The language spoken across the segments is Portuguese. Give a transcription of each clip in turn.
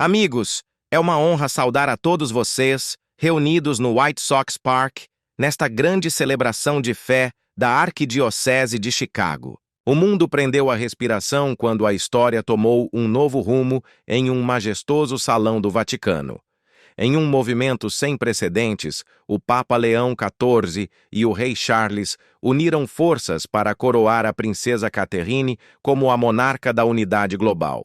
Amigos, é uma honra saudar a todos vocês, reunidos no White Sox Park, nesta grande celebração de fé da Arquidiocese de Chicago. O mundo prendeu a respiração quando a história tomou um novo rumo em um majestoso salão do Vaticano. Em um movimento sem precedentes, o Papa Leão XIV e o rei Charles uniram forças para coroar a princesa Catherine como a monarca da unidade global.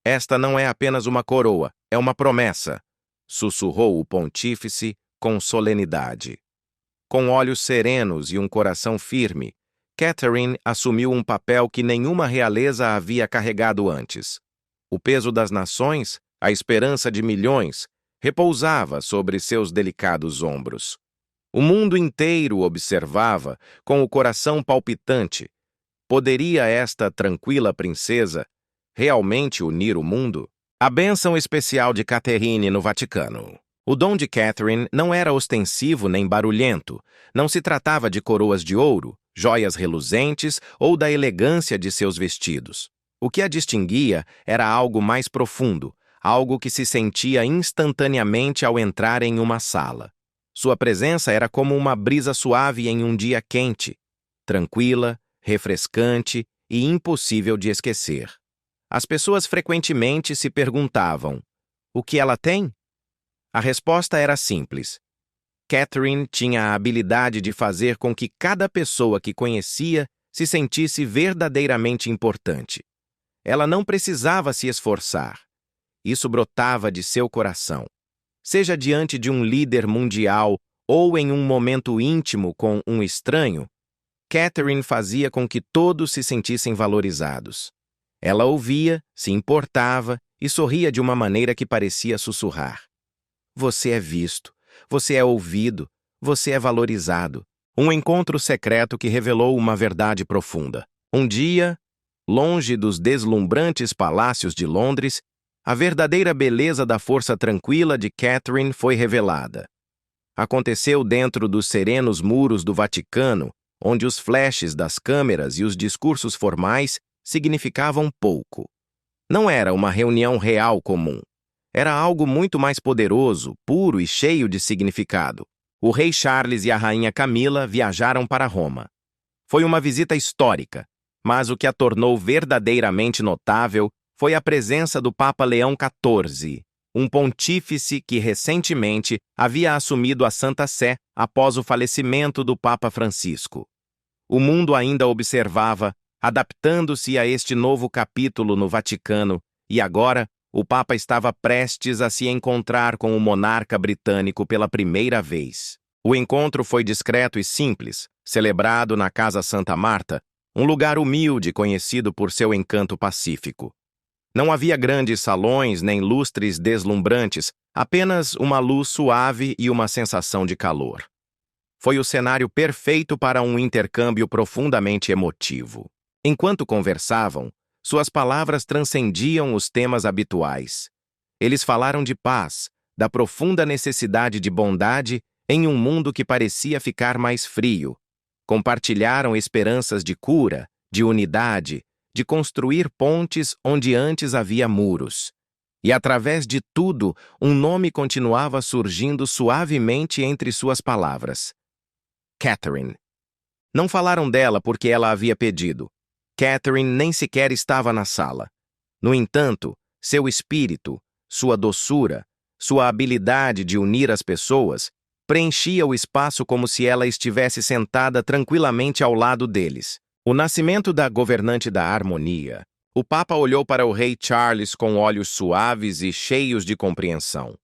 Esta não é apenas uma coroa, é uma promessa, sussurrou o pontífice com solenidade. Com olhos serenos e um coração firme, Catherine assumiu um papel que nenhuma realeza havia carregado antes. O peso das nações, a esperança de milhões, repousava sobre seus delicados ombros. O mundo inteiro observava, com o coração palpitante. Poderia esta tranquila princesa realmente unir o mundo? A bênção especial de Catherine no Vaticano. O dom de Catherine não era ostensivo nem barulhento. Não se tratava de coroas de ouro, joias reluzentes ou da elegância de seus vestidos. O que a distinguia era algo mais profundo, algo que se sentia instantaneamente ao entrar em uma sala. Sua presença era como uma brisa suave em um dia quente, tranquila, refrescante e impossível de esquecer. As pessoas frequentemente se perguntavam: o que ela tem? A resposta era simples. Catherine tinha a habilidade de fazer com que cada pessoa que conhecia se sentisse verdadeiramente importante. Ela não precisava se esforçar. Isso brotava de seu coração. Seja diante de um líder mundial ou em um momento íntimo com um estranho, Catherine fazia com que todos se sentissem valorizados. Ela ouvia, se importava e sorria de uma maneira que parecia sussurrar. Você é visto, você é ouvido, você é valorizado. Um encontro secreto que revelou uma verdade profunda. Um dia, longe dos deslumbrantes palácios de Londres, a verdadeira beleza da força tranquila de Catherine foi revelada. Aconteceu dentro dos serenos muros do Vaticano, onde os flashes das câmeras e os discursos formais significavam pouco. Não era uma reunião real comum. Era algo muito mais poderoso, puro e cheio de significado. O rei Charles e a rainha Camila viajaram para Roma. Foi uma visita histórica, mas o que a tornou verdadeiramente notável foi a presença do Papa Leão XIV, um pontífice que recentemente havia assumido a Santa Sé após o falecimento do Papa Francisco. O mundo ainda observava, adaptando-se a este novo capítulo no Vaticano, e agora o Papa estava prestes a se encontrar com o monarca britânico pela primeira vez. O encontro foi discreto e simples, celebrado na Casa Santa Marta, um lugar humilde conhecido por seu encanto pacífico. Não havia grandes salões nem lustres deslumbrantes, apenas uma luz suave e uma sensação de calor. Foi o cenário perfeito para um intercâmbio profundamente emotivo. Enquanto conversavam, suas palavras transcendiam os temas habituais. Eles falaram de paz, da profunda necessidade de bondade em um mundo que parecia ficar mais frio. Compartilharam esperanças de cura, de unidade, de construir pontes onde antes havia muros. E através de tudo, um nome continuava surgindo suavemente entre suas palavras. Catherine. Não falaram dela porque ela havia pedido. Catherine nem sequer estava na sala. No entanto, seu espírito, sua doçura, sua habilidade de unir as pessoas, preenchia o espaço como se ela estivesse sentada tranquilamente ao lado deles. O nascimento da governante da harmonia. O Papa olhou para o rei Charles com olhos suaves e cheios de compreensão.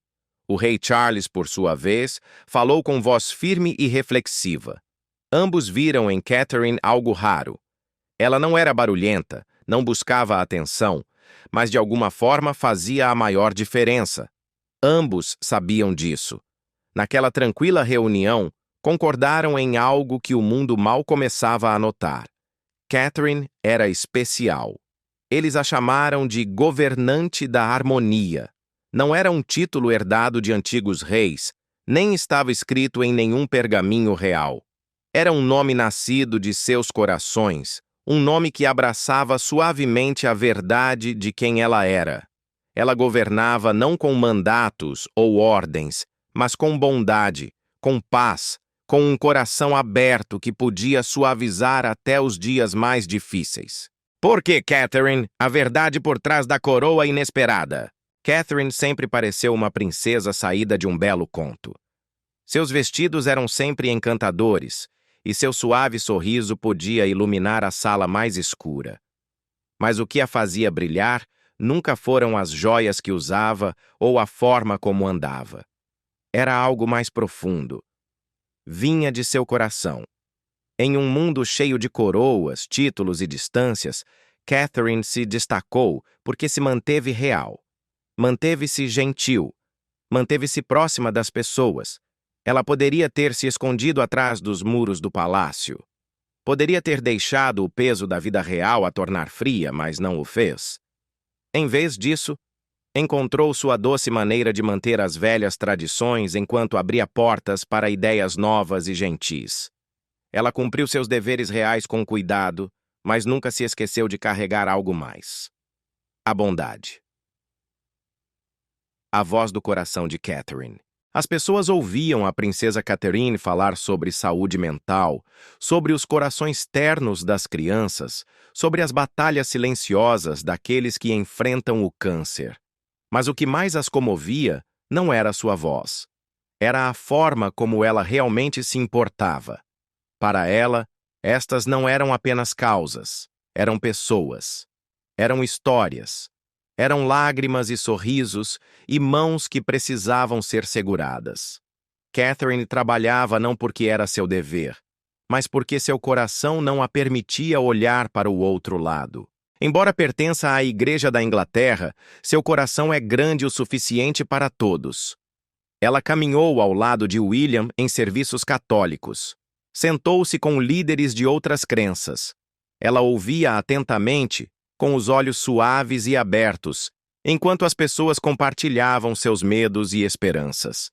O rei Charles, por sua vez, falou com voz firme e reflexiva. Ambos viram em Catherine algo raro. Ela não era barulhenta, não buscava a atenção, mas de alguma forma fazia a maior diferença. Ambos sabiam disso. Naquela tranquila reunião, concordaram em algo que o mundo mal começava a notar. Catherine era especial. Eles a chamaram de governante da harmonia. Não era um título herdado de antigos reis, nem estava escrito em nenhum pergaminho real. Era um nome nascido de seus corações, um nome que abraçava suavemente a verdade de quem ela era. Ela governava não com mandatos ou ordens, mas com bondade, com paz, com um coração aberto que podia suavizar até os dias mais difíceis. Por que, Catherine? A verdade por trás da coroa inesperada. Catherine sempre pareceu uma princesa saída de um belo conto. Seus vestidos eram sempre encantadores, e seu suave sorriso podia iluminar a sala mais escura. Mas o que a fazia brilhar nunca foram as joias que usava ou a forma como andava. Era algo mais profundo. Vinha de seu coração. Em um mundo cheio de coroas, títulos e distâncias, Catherine se destacou porque se manteve real. Manteve-se gentil. Manteve-se próxima das pessoas. Ela poderia ter se escondido atrás dos muros do palácio. Poderia ter deixado o peso da vida real a tornar fria, mas não o fez. Em vez disso, encontrou sua doce maneira de manter as velhas tradições enquanto abria portas para ideias novas e gentis. Ela cumpriu seus deveres reais com cuidado, mas nunca se esqueceu de carregar algo mais. A bondade. A voz do coração de Catherine. As pessoas ouviam a princesa Catherine falar sobre saúde mental, sobre os corações ternos das crianças, sobre as batalhas silenciosas daqueles que enfrentam o câncer. Mas o que mais as comovia não era sua voz. Era a forma como ela realmente se importava. Para ela, estas não eram apenas causas, eram pessoas. Eram histórias. Eram lágrimas e sorrisos e mãos que precisavam ser seguradas. Catherine trabalhava não porque era seu dever, mas porque seu coração não a permitia olhar para o outro lado. Embora pertença à Igreja da Inglaterra, seu coração é grande o suficiente para todos. Ela caminhou ao lado de William em serviços católicos. Sentou-se com líderes de outras crenças. Ela ouvia atentamente, com os olhos suaves e abertos, enquanto as pessoas compartilhavam seus medos e esperanças.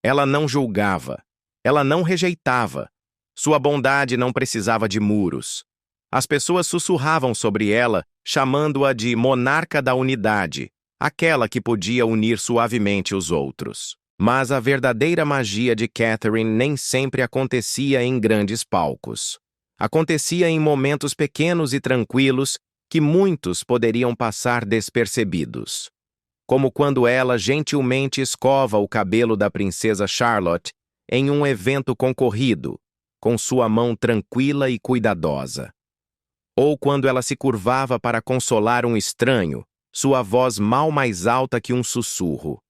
Ela não julgava. Ela não rejeitava. Sua bondade não precisava de muros. As pessoas sussurravam sobre ela, chamando-a de monarca da unidade, aquela que podia unir suavemente os outros. Mas a verdadeira magia de Catherine nem sempre acontecia em grandes palcos. Acontecia em momentos pequenos e tranquilos que muitos poderiam passar despercebidos. Como quando ela gentilmente escova o cabelo da princesa Charlotte em um evento concorrido, com sua mão tranquila e cuidadosa. Ou quando ela se curvava para consolar um estranho, sua voz mal mais alta que um sussurro.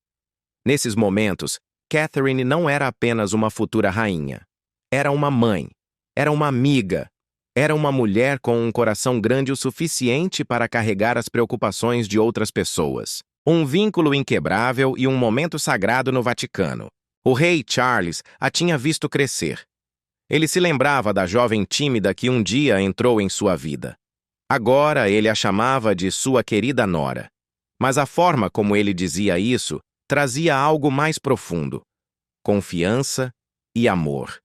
Nesses momentos, Catherine não era apenas uma futura rainha. Era uma mãe, era uma amiga, era uma mulher com um coração grande o suficiente para carregar as preocupações de outras pessoas. Um vínculo inquebrável e um momento sagrado no Vaticano. O rei Charles a tinha visto crescer. Ele se lembrava da jovem tímida que um dia entrou em sua vida. Agora ele a chamava de sua querida nora. Mas a forma como ele dizia isso trazia algo mais profundo: confiança e amor.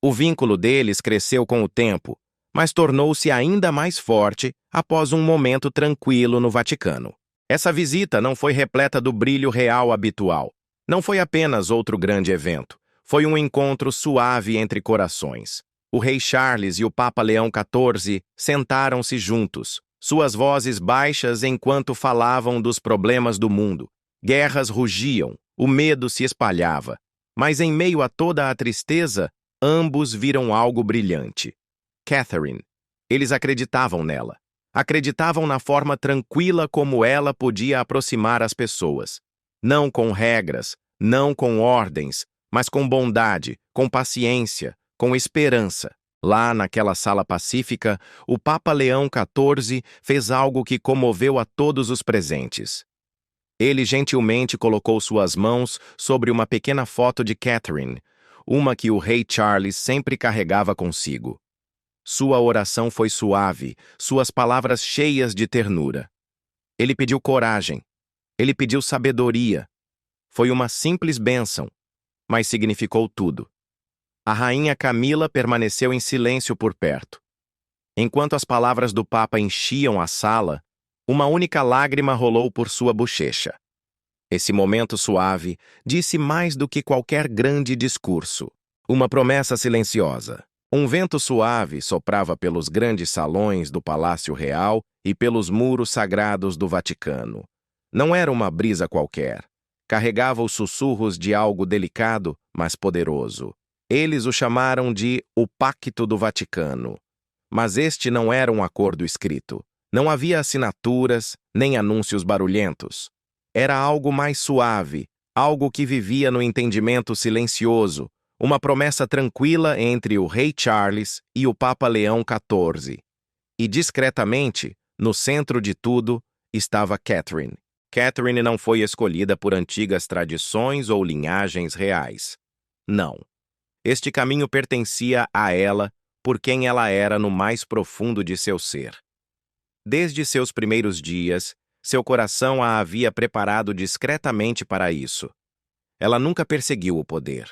O vínculo deles cresceu com o tempo, mas tornou-se ainda mais forte após um momento tranquilo no Vaticano. Essa visita não foi repleta do brilho real habitual. Não foi apenas outro grande evento. Foi um encontro suave entre corações. O rei Charles e o Papa Leão XIV sentaram-se juntos, suas vozes baixas enquanto falavam dos problemas do mundo. Guerras rugiam, o medo se espalhava. Mas em meio a toda a tristeza, ambos viram algo brilhante. Catherine. Eles acreditavam nela. Acreditavam na forma tranquila como ela podia aproximar as pessoas. Não com regras, não com ordens, mas com bondade, com paciência, com esperança. Lá naquela sala pacífica, o Papa Leão XIV fez algo que comoveu a todos os presentes. Ele gentilmente colocou suas mãos sobre uma pequena foto de Catherine, uma que o rei Charles sempre carregava consigo. Sua oração foi suave, suas palavras cheias de ternura. Ele pediu coragem. Ele pediu sabedoria. Foi uma simples bênção, mas significou tudo. A rainha Camila permaneceu em silêncio por perto. Enquanto as palavras do Papa enchiam a sala, Uma única lágrima rolou por sua bochecha. Esse momento suave disse mais do que qualquer grande discurso. Uma promessa silenciosa. Um vento suave soprava pelos grandes salões do Palácio Real e pelos muros sagrados do Vaticano. Não era uma brisa qualquer. Carregava os sussurros de algo delicado, mas poderoso. Eles o chamaram de o Pacto do Vaticano. Mas este não era um acordo escrito. Não havia assinaturas, nem anúncios barulhentos. Era algo mais suave, algo que vivia no entendimento silencioso, uma promessa tranquila entre o rei Charles e o Papa Leão XIV. E discretamente, no centro de tudo, estava Catherine. Catherine não foi escolhida por antigas tradições ou linhagens reais. Não. Este caminho pertencia a ela por quem ela era no mais profundo de seu ser. Desde seus primeiros dias, seu coração a havia preparado discretamente para isso. Ela nunca perseguiu o poder.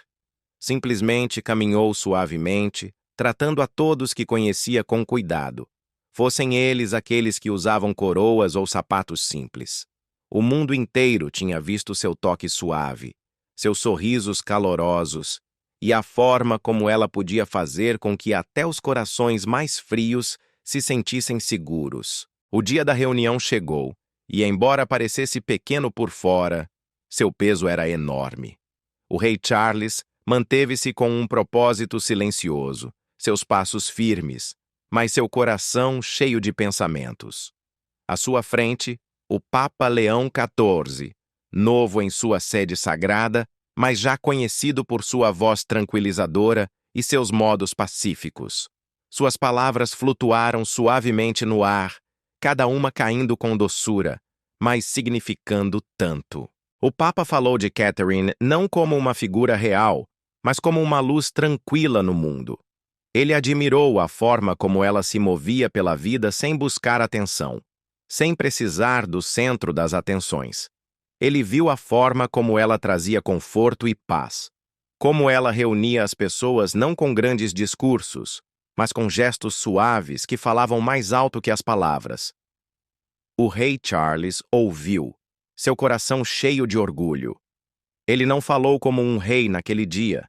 Simplesmente caminhou suavemente, tratando a todos que conhecia com cuidado, fossem eles aqueles que usavam coroas ou sapatos simples. O mundo inteiro tinha visto seu toque suave, seus sorrisos calorosos, e a forma como ela podia fazer com que até os corações mais frios se sentissem seguros. O dia da reunião chegou, e embora parecesse pequeno por fora, seu peso era enorme. O rei Charles manteve-se com um propósito silencioso, seus passos firmes, mas seu coração cheio de pensamentos. À sua frente, o Papa Leão XIV, novo em sua sede sagrada, mas já conhecido por sua voz tranquilizadora e seus modos pacíficos. Suas palavras flutuaram suavemente no ar, cada uma caindo com doçura, mas significando tanto. O Papa falou de Catherine não como uma figura real, mas como uma luz tranquila no mundo. Ele admirou a forma como ela se movia pela vida sem buscar atenção, sem precisar do centro das atenções. Ele viu a forma como ela trazia conforto e paz, como ela reunia as pessoas não com grandes discursos, mas com gestos suaves que falavam mais alto que as palavras. O rei Charles ouviu, seu coração cheio de orgulho. Ele não falou como um rei naquele dia.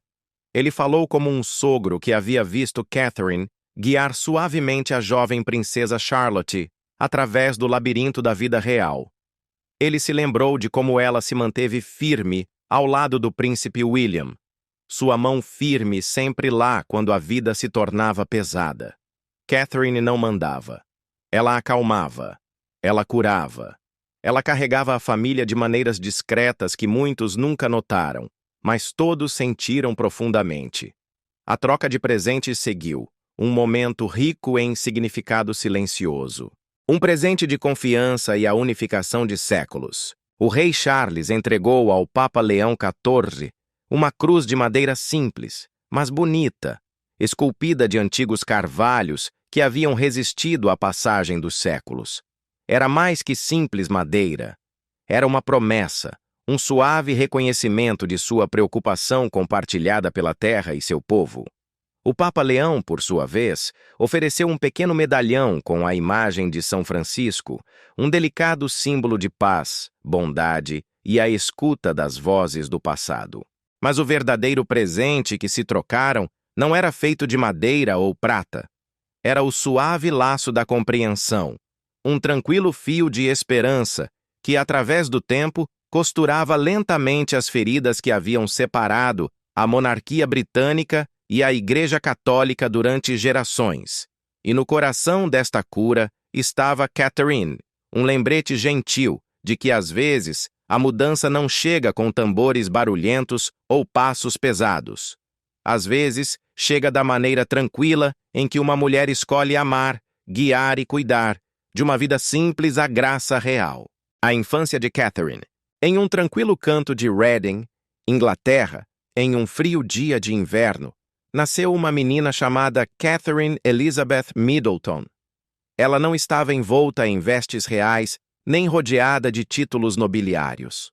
Ele falou como um sogro que havia visto Catherine guiar suavemente a jovem princesa Charlotte através do labirinto da vida real. Ele se lembrou de como ela se manteve firme ao lado do príncipe William, sua mão firme sempre lá quando a vida se tornava pesada. Catherine não mandava. Ela acalmava. Ela curava. Ela carregava a família de maneiras discretas que muitos nunca notaram, mas todos sentiram profundamente. A troca de presentes seguiu, um momento rico em significado silencioso. Um presente de confiança e a unificação de séculos. O rei Charles entregou ao Papa Leão XIV uma cruz de madeira simples, mas bonita, esculpida de antigos carvalhos que haviam resistido à passagem dos séculos. Era mais que simples madeira. Era uma promessa, um suave reconhecimento de sua preocupação compartilhada pela terra e seu povo. O Papa Leão, por sua vez, ofereceu um pequeno medalhão com a imagem de São Francisco, um delicado símbolo de paz, bondade e a escuta das vozes do passado. Mas o verdadeiro presente que se trocaram não era feito de madeira ou prata. Era o suave laço da compreensão, um tranquilo fio de esperança que, através do tempo, costurava lentamente as feridas que haviam separado a monarquia britânica e a Igreja Católica durante gerações. E no coração desta cura estava Catherine, um lembrete gentil de que, às vezes, a mudança não chega com tambores barulhentos ou passos pesados. Às vezes, chega da maneira tranquila em que uma mulher escolhe amar, guiar e cuidar, de uma vida simples à graça real. A infância de Catherine. Em um tranquilo canto de Reading, Inglaterra, em um frio dia de inverno, nasceu uma menina chamada Catherine Elizabeth Middleton. Ela não estava envolta em vestes reais, nem rodeada de títulos nobiliários.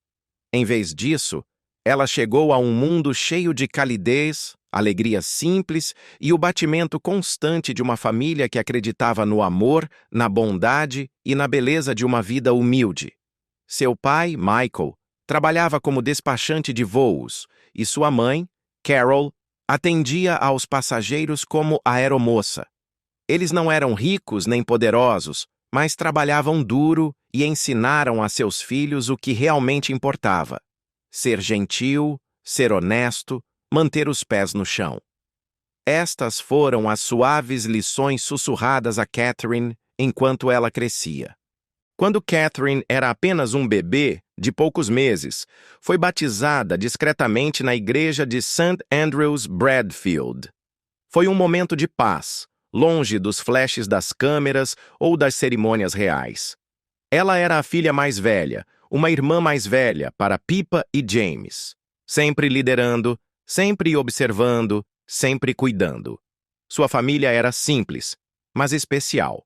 Em vez disso, ela chegou a um mundo cheio de calidez, alegria simples e o batimento constante de uma família que acreditava no amor, na bondade e na beleza de uma vida humilde. Seu pai, Michael, trabalhava como despachante de voos e sua mãe, Carol, atendia aos passageiros como aeromoça. Eles não eram ricos nem poderosos, mas trabalhavam duro e ensinaram a seus filhos o que realmente importava: ser gentil, ser honesto, manter os pés no chão. Estas foram as suaves lições sussurradas a Catherine enquanto ela crescia. Quando Catherine era apenas um bebê de poucos meses, foi batizada discretamente na igreja de St. Andrews, Bradfield. Foi um momento de paz, longe dos flashes das câmeras ou das cerimônias reais. Ela era a filha mais velha, uma irmã mais velha para Pippa e James, sempre liderando, sempre observando, sempre cuidando. Sua família era simples, mas especial.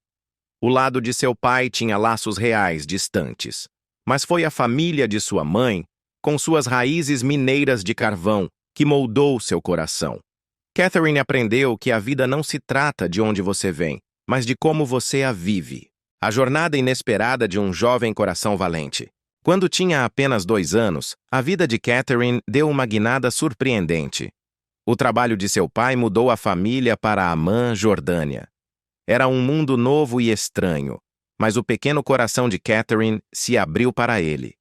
O lado de seu pai tinha laços reais distantes, mas foi a família de sua mãe, com suas raízes mineiras de carvão, que moldou seu coração. Catherine aprendeu que a vida não se trata de onde você vem, mas de como você a vive. A jornada inesperada de um jovem coração valente. Quando tinha apenas 2 anos, a vida de Catherine deu uma guinada surpreendente. O trabalho de seu pai mudou a família para Amman, Jordânia. Era um mundo novo e estranho, mas o pequeno coração de Catherine se abriu para ele.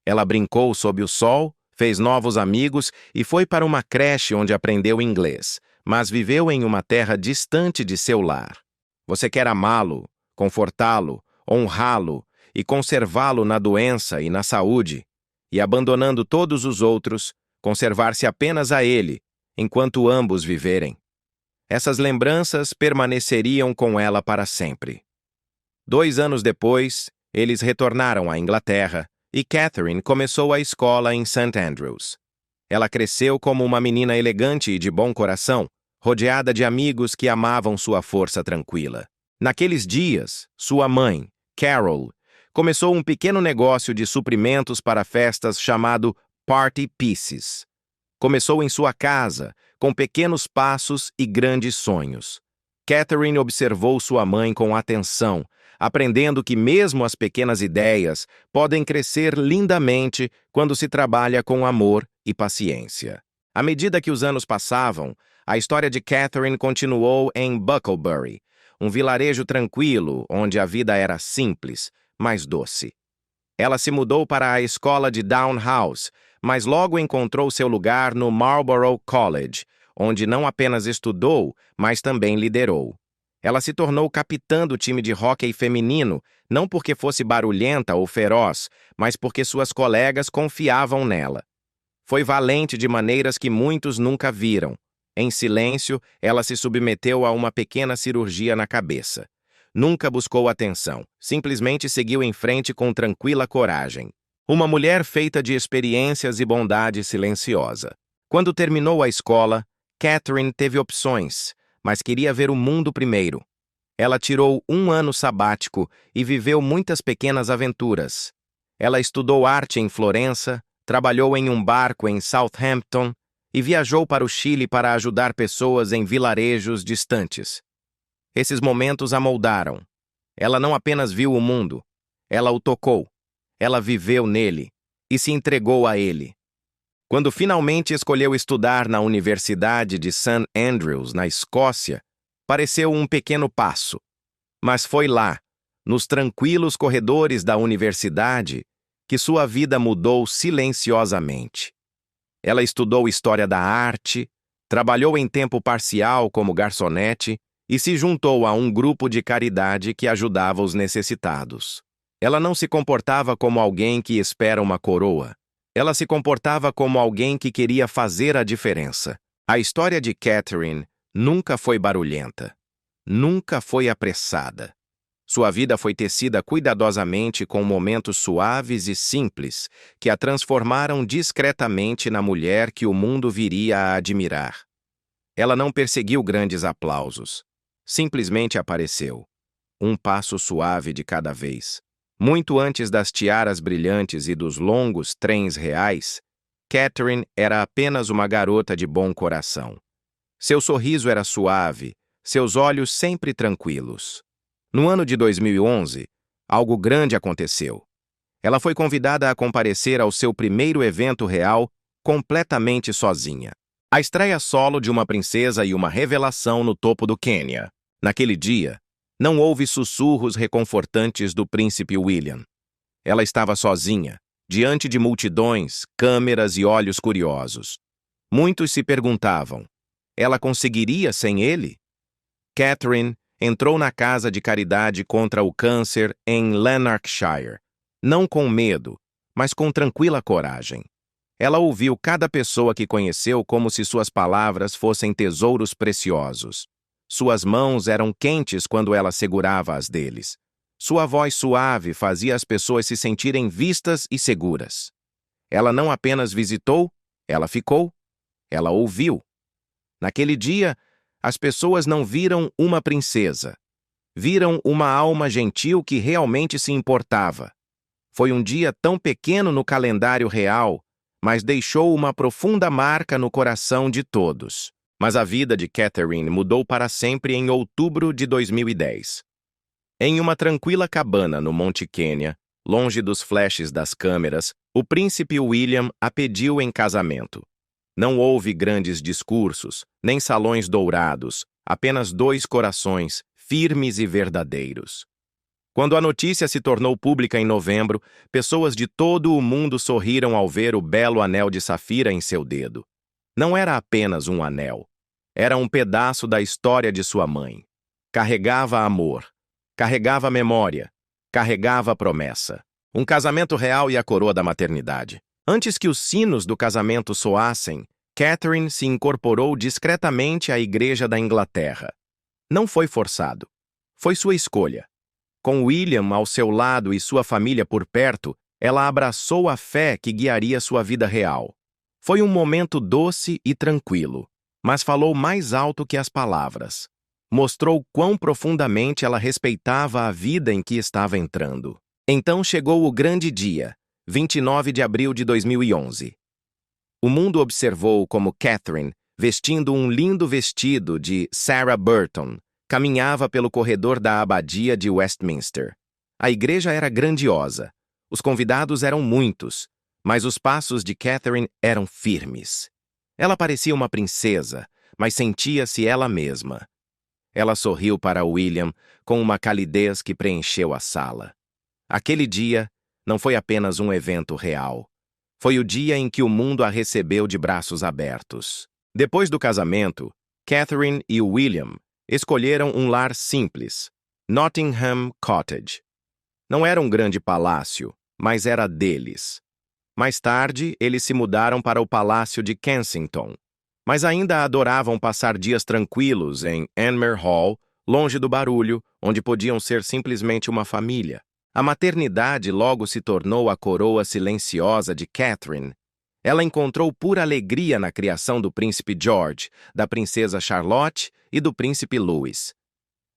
Ela brincou sob o sol, fez novos amigos e foi para uma creche onde aprendeu inglês, mas viveu em uma terra distante de seu lar. Você quer amá-lo, confortá-lo, honrá-lo e conservá-lo na doença e na saúde, e abandonando todos os outros, conservar-se apenas a ele, enquanto ambos viverem. Essas lembranças permaneceriam com ela para sempre. 2 anos depois, eles retornaram à Inglaterra e Catherine começou a escola em St. Andrews. Ela cresceu como uma menina elegante e de bom coração, rodeada de amigos que amavam sua força tranquila. Naqueles dias, sua mãe, Carol, começou um pequeno negócio de suprimentos para festas chamado Party Pieces. Começou em sua casa, com pequenos passos e grandes sonhos. Catherine observou sua mãe com atenção, aprendendo que mesmo as pequenas ideias podem crescer lindamente quando se trabalha com amor e paciência. À medida que os anos passavam, a história de Catherine continuou em Bucklebury, um vilarejo tranquilo onde a vida era simples, mas doce. Ela se mudou para a escola de Down House, mas logo encontrou seu lugar no Marlborough College, onde não apenas estudou, mas também liderou. Ela se tornou capitã do time de hóquei feminino, não porque fosse barulhenta ou feroz, mas porque suas colegas confiavam nela. Foi valente de maneiras que muitos nunca viram. Em silêncio, ela se submeteu a uma pequena cirurgia na cabeça. Nunca buscou atenção, simplesmente seguiu em frente com tranquila coragem. Uma mulher feita de experiências e bondade silenciosa. Quando terminou a escola, Catherine teve opções, mas queria ver o mundo primeiro. Ela tirou 1 ano sabático e viveu muitas pequenas aventuras. Ela estudou arte em Florença, trabalhou em um barco em Southampton e viajou para o Chile para ajudar pessoas em vilarejos distantes. Esses momentos a moldaram. Ela não apenas viu o mundo, ela o tocou. Ela viveu nele e se entregou a ele. Quando finalmente escolheu estudar na Universidade de St. Andrews, na Escócia, pareceu um pequeno passo. Mas foi lá, nos tranquilos corredores da universidade, que sua vida mudou silenciosamente. Ela estudou história da arte, trabalhou em tempo parcial como garçonete e se juntou a um grupo de caridade que ajudava os necessitados. Ela não se comportava como alguém que espera uma coroa. Ela se comportava como alguém que queria fazer a diferença. A história de Catherine nunca foi barulhenta. Nunca foi apressada. Sua vida foi tecida cuidadosamente com momentos suaves e simples que a transformaram discretamente na mulher que o mundo viria a admirar. Ela não perseguiu grandes aplausos. Simplesmente apareceu. Um passo suave de cada vez. Muito antes das tiaras brilhantes e dos longos trens reais, Catherine era apenas uma garota de bom coração. Seu sorriso era suave, seus olhos sempre tranquilos. No ano de 2011, algo grande aconteceu. Ela foi convidada a comparecer ao seu primeiro evento real completamente sozinha. A estreia solo de uma princesa e uma revelação no topo do Quênia. Naquele dia, não houve sussurros reconfortantes do príncipe William. Ela estava sozinha, diante de multidões, câmeras e olhos curiosos. Muitos se perguntavam, ela conseguiria sem ele? Catherine entrou na casa de caridade contra o câncer em Lanarkshire, não com medo, mas com tranquila coragem. Ela ouviu cada pessoa que conheceu como se suas palavras fossem tesouros preciosos. Suas mãos eram quentes quando ela segurava as deles. Sua voz suave fazia as pessoas se sentirem vistas e seguras. Ela não apenas visitou, ela ficou, ela ouviu. Naquele dia, as pessoas não viram uma princesa. Viram uma alma gentil que realmente se importava. Foi um dia tão pequeno no calendário real, mas deixou uma profunda marca no coração de todos. Mas a vida de Catherine mudou para sempre em outubro de 2010. Em uma tranquila cabana no Monte Quênia, longe dos flashes das câmeras, o príncipe William a pediu em casamento. Não houve grandes discursos, nem salões dourados, apenas 2 corações, firmes e verdadeiros. Quando a notícia se tornou pública em novembro, pessoas de todo o mundo sorriram ao ver o belo anel de safira em seu dedo. Não era apenas um anel. Era um pedaço da história de sua mãe. Carregava amor, carregava memória, carregava promessa. Um casamento real e a coroa da maternidade. Antes que os sinos do casamento soassem, Catherine se incorporou discretamente à Igreja da Inglaterra. Não foi forçado. Foi sua escolha. Com William ao seu lado e sua família por perto, ela abraçou a fé que guiaria sua vida real. Foi um momento doce e tranquilo, mas falou mais alto que as palavras. Mostrou quão profundamente ela respeitava a vida em que estava entrando. Então chegou o grande dia, 29 de abril de 2011. O mundo observou como Catherine, vestindo um lindo vestido de Sarah Burton, caminhava pelo corredor da abadia de Westminster. A igreja era grandiosa. Os convidados eram muitos, mas os passos de Catherine eram firmes. Ela parecia uma princesa, mas sentia-se ela mesma. Ela sorriu para William com uma calidez que preencheu a sala. Aquele dia não foi apenas um evento real. Foi o dia em que o mundo a recebeu de braços abertos. Depois do casamento, Catherine e William escolheram um lar simples, Nottingham Cottage. Não era um grande palácio, mas era deles. Mais tarde, eles se mudaram para o Palácio de Kensington, mas ainda adoravam passar dias tranquilos em Anmer Hall, longe do barulho, onde podiam ser simplesmente uma família. A maternidade logo se tornou a coroa silenciosa de Catherine. Ela encontrou pura alegria na criação do príncipe George, da princesa Charlotte e do príncipe Louis.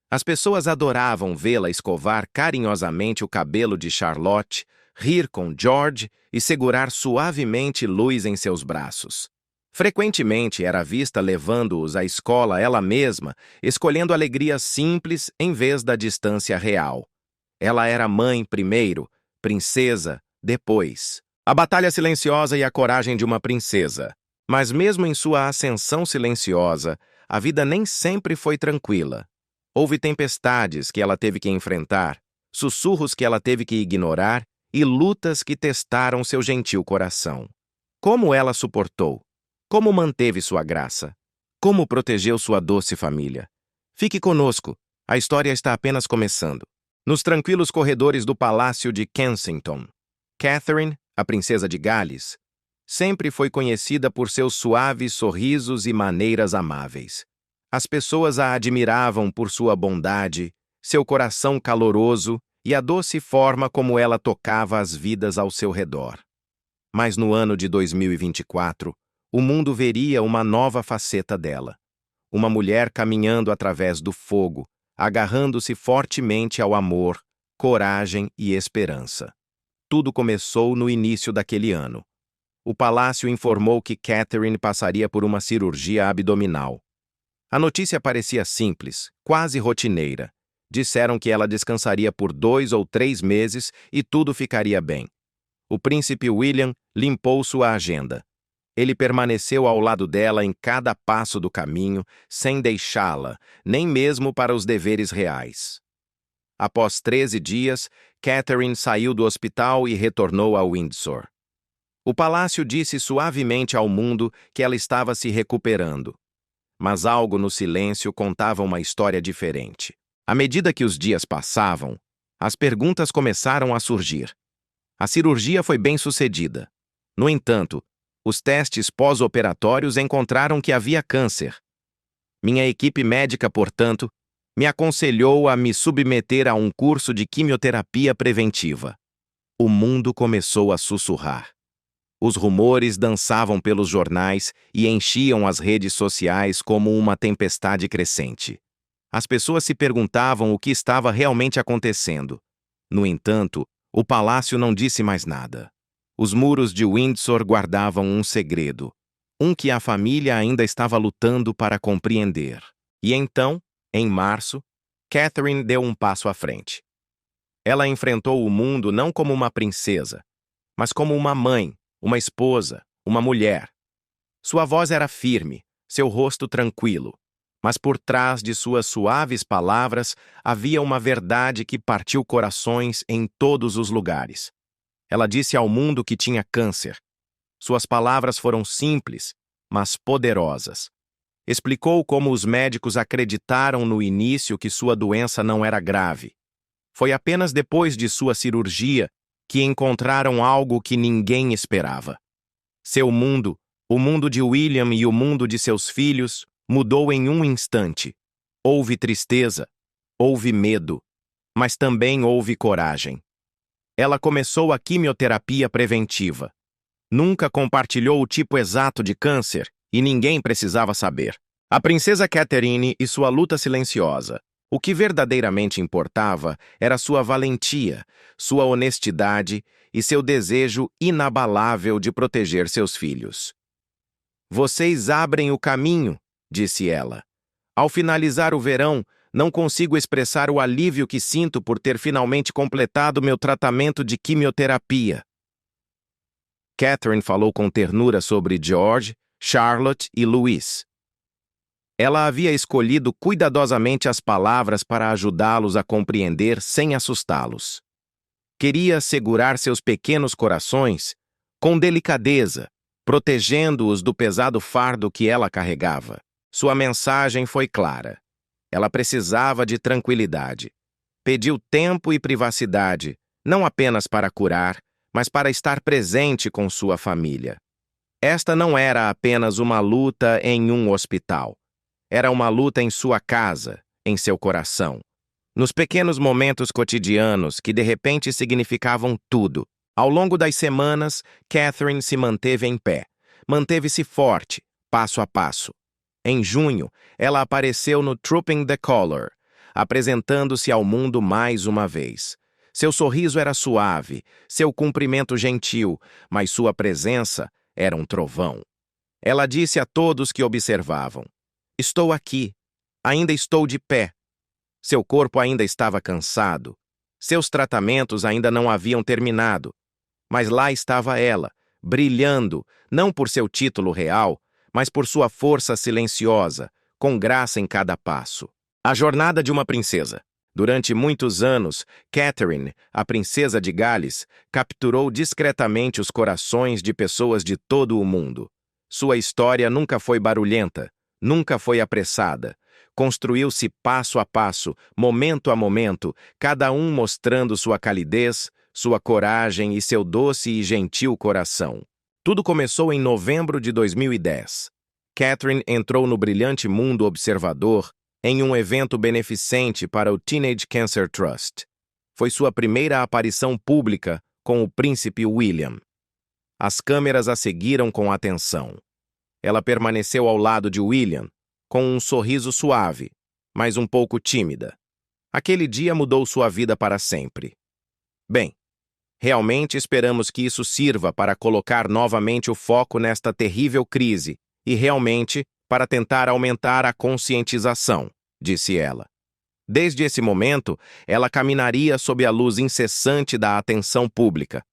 As pessoas adoravam vê-la escovar carinhosamente o cabelo de Charlotte, rir com George e segurar suavemente Louis em seus braços. Frequentemente era vista levando-os à escola ela mesma, escolhendo alegrias simples em vez da distância real. Ela era mãe primeiro, princesa depois. A batalha silenciosa e a coragem de uma princesa. Mas mesmo em sua ascensão silenciosa, a vida nem sempre foi tranquila. Houve tempestades que ela teve que enfrentar, sussurros que ela teve que ignorar e lutas que testaram seu gentil coração. Como ela suportou? Como manteve sua graça? Como protegeu sua doce família? Fique conosco, a história está apenas começando. Nos tranquilos corredores do Palácio de Kensington, Catherine, a princesa de Gales, sempre foi conhecida por seus suaves sorrisos e maneiras amáveis. As pessoas a admiravam por sua bondade, seu coração caloroso e a doce forma como ela tocava as vidas ao seu redor. Mas no ano de 2024, o mundo veria uma nova faceta dela. Uma mulher caminhando através do fogo, agarrando-se fortemente ao amor, coragem e esperança. Tudo começou no início daquele ano. O palácio informou que Catherine passaria por uma cirurgia abdominal. A notícia parecia simples, quase rotineira. Disseram que ela descansaria por 2 ou 3 meses e tudo ficaria bem. O príncipe William limpou sua agenda. Ele permaneceu ao lado dela em cada passo do caminho, sem deixá-la, nem mesmo para os deveres reais. Após 13 dias, Catherine saiu do hospital e retornou a Windsor. O palácio disse suavemente ao mundo que ela estava se recuperando. Mas algo no silêncio contava uma história diferente. À medida que os dias passavam, as perguntas começaram a surgir. A cirurgia foi bem-sucedida. No entanto, os testes pós-operatórios encontraram que havia câncer. Minha equipe médica, portanto, me aconselhou a me submeter a um curso de quimioterapia preventiva. O mundo começou a sussurrar. Os rumores dançavam pelos jornais e enchiam as redes sociais como uma tempestade crescente. As pessoas se perguntavam o que estava realmente acontecendo. No entanto, o palácio não disse mais nada. Os muros de Windsor guardavam um segredo, um que a família ainda estava lutando para compreender. E então, em março, Catherine deu um passo à frente. Ela enfrentou o mundo não como uma princesa, mas como uma mãe, uma esposa, uma mulher. Sua voz era firme, seu rosto tranquilo, mas por trás de suas suaves palavras havia uma verdade que partiu corações em todos os lugares. Ela disse ao mundo que tinha câncer. Suas palavras foram simples, mas poderosas. Explicou como os médicos acreditaram no início que sua doença não era grave. Foi apenas depois de sua cirurgia que encontraram algo que ninguém esperava. Seu mundo, o mundo de William e o mundo de seus filhos, mudou em um instante. Houve tristeza, houve medo, mas também houve coragem. Ela começou a quimioterapia preventiva. Nunca compartilhou o tipo exato de câncer e ninguém precisava saber. A princesa Catherine e sua luta silenciosa. O que verdadeiramente importava era sua valentia, sua honestidade e seu desejo inabalável de proteger seus filhos. "Vocês abrem o caminho", disse ela. "Ao finalizar o verão, não consigo expressar o alívio que sinto por ter finalmente completado meu tratamento de quimioterapia." Catherine falou com ternura sobre George, Charlotte e Louis. Ela havia escolhido cuidadosamente as palavras para ajudá-los a compreender sem assustá-los. Queria segurar seus pequenos corações com delicadeza, protegendo-os do pesado fardo que ela carregava. Sua mensagem foi clara. Ela precisava de tranquilidade. Pediu tempo e privacidade, não apenas para curar, mas para estar presente com sua família. Esta não era apenas uma luta em um hospital. Era uma luta em sua casa, em seu coração. Nos pequenos momentos cotidianos que de repente significavam tudo. Ao longo das semanas, Catherine se manteve em pé. Manteve-se forte, passo a passo. Em junho, ela apareceu no Trooping the Colour, apresentando-se ao mundo mais uma vez. Seu sorriso era suave, seu cumprimento gentil, mas sua presença era um trovão. Ela disse a todos que observavam: "Estou aqui. Ainda estou de pé." Seu corpo ainda estava cansado. Seus tratamentos ainda não haviam terminado. Mas lá estava ela, brilhando, não por seu título real, mas por sua força silenciosa, com graça em cada passo. A jornada de uma princesa. Durante muitos anos, Catherine, a princesa de Gales, capturou discretamente os corações de pessoas de todo o mundo. Sua história nunca foi barulhenta. Nunca foi apressada. Construiu-se passo a passo, momento a momento, cada um mostrando sua calidez, sua coragem e seu doce e gentil coração. Tudo começou em novembro de 2010. Catherine entrou no brilhante mundo observador em um evento beneficente para o Teenage Cancer Trust. Foi sua primeira aparição pública com o príncipe William. As câmeras a seguiram com atenção. Ela permaneceu ao lado de William, com um sorriso suave, mas um pouco tímida. Aquele dia mudou sua vida para sempre. Bem, realmente esperamos que isso sirva para colocar novamente o foco nesta terrível crise e realmente para tentar aumentar a conscientização, disse ela. Desde esse momento, ela caminaria sob a luz incessante da atenção pública.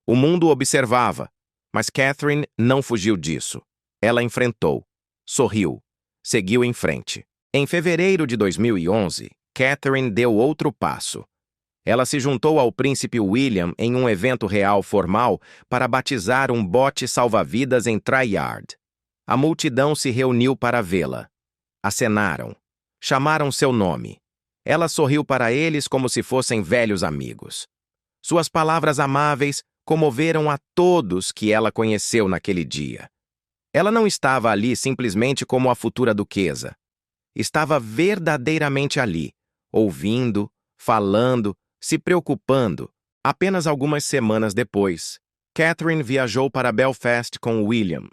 O mundo observava, mas Catherine não fugiu disso. Ela enfrentou, sorriu, seguiu em frente. Em fevereiro de 2011, Catherine deu outro passo. Ela se juntou ao príncipe William em um evento real formal para batizar um bote salva-vidas em Tryard. A multidão se reuniu para vê-la. Acenaram. Chamaram seu nome. Ela sorriu para eles como se fossem velhos amigos. Suas palavras amáveis comoveram a todos que ela conheceu naquele dia. Ela não estava ali simplesmente como a futura duquesa. Estava verdadeiramente ali, ouvindo, falando, se preocupando. Apenas algumas semanas depois, Catherine viajou para Belfast com William.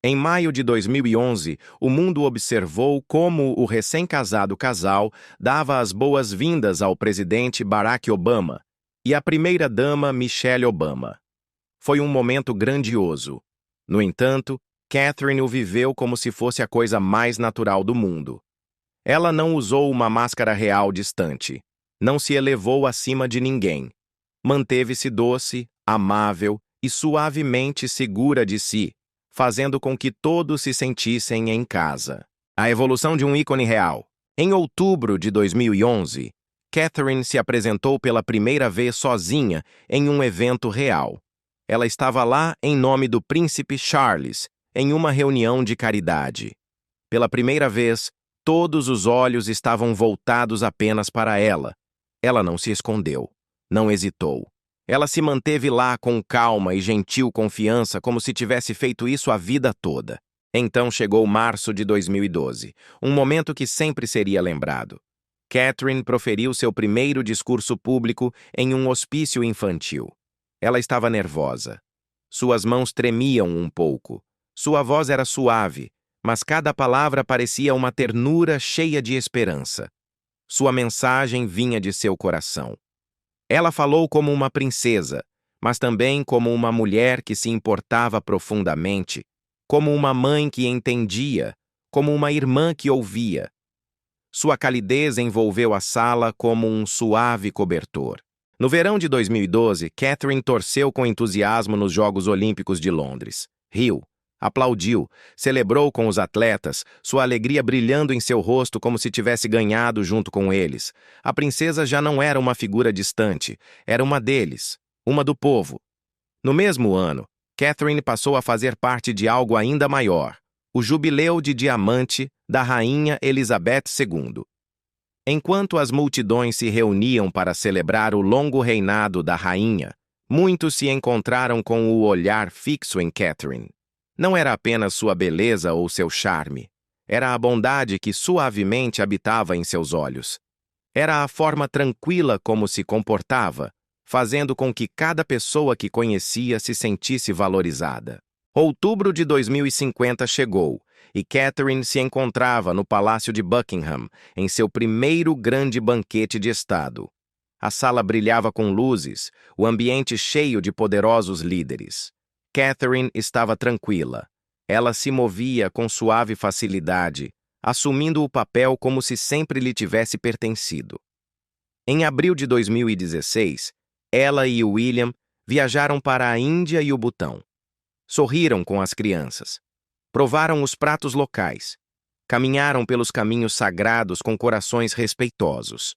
Em maio de 2011, o mundo observou como o recém-casado casal dava as boas-vindas ao presidente Barack Obama e à primeira-dama Michelle Obama. Foi um momento grandioso. No entanto, Catherine o viveu como se fosse a coisa mais natural do mundo. Ela não usou uma máscara real distante. Não se elevou acima de ninguém. Manteve-se doce, amável e suavemente segura de si, fazendo com que todos se sentissem em casa. A evolução de um ícone real. Em outubro de 2011, Catherine se apresentou pela primeira vez sozinha em um evento real. Ela estava lá em nome do príncipe Charles, em uma reunião de caridade. Pela primeira vez, todos os olhos estavam voltados apenas para ela. Ela não se escondeu, não hesitou. Ela se manteve lá com calma e gentil confiança, como se tivesse feito isso a vida toda. Então chegou março de 2012, um momento que sempre seria lembrado. Catherine proferiu seu primeiro discurso público em um hospício infantil. Ela estava nervosa. Suas mãos tremiam um pouco. Sua voz era suave, mas cada palavra parecia uma ternura cheia de esperança. Sua mensagem vinha de seu coração. Ela falou como uma princesa, mas também como uma mulher que se importava profundamente, como uma mãe que entendia, como uma irmã que ouvia. Sua calidez envolveu a sala como um suave cobertor. No verão de 2012, Catherine torceu com entusiasmo nos Jogos Olímpicos de Londres. Riu, aplaudiu, celebrou com os atletas, sua alegria brilhando em seu rosto como se tivesse ganhado junto com eles. A princesa já não era uma figura distante, era uma deles, uma do povo. No mesmo ano, Catherine passou a fazer parte de algo ainda maior, o Jubileu de Diamante da Rainha Elizabeth II. Enquanto as multidões se reuniam para celebrar o longo reinado da rainha, muitos se encontraram com o olhar fixo em Catherine. Não era apenas sua beleza ou seu charme. Era a bondade que suavemente habitava em seus olhos. Era a forma tranquila como se comportava, fazendo com que cada pessoa que conhecia se sentisse valorizada. Outubro de 2050 chegou, e Catherine se encontrava no Palácio de Buckingham, em seu primeiro grande banquete de Estado. A sala brilhava com luzes, o ambiente cheio de poderosos líderes. Catherine estava tranquila. Ela se movia com suave facilidade, assumindo o papel como se sempre lhe tivesse pertencido. Em abril de 2016, ela e William viajaram para a Índia e o Butão. Sorriram com as crianças. Provaram os pratos locais. Caminharam pelos caminhos sagrados com corações respeitosos.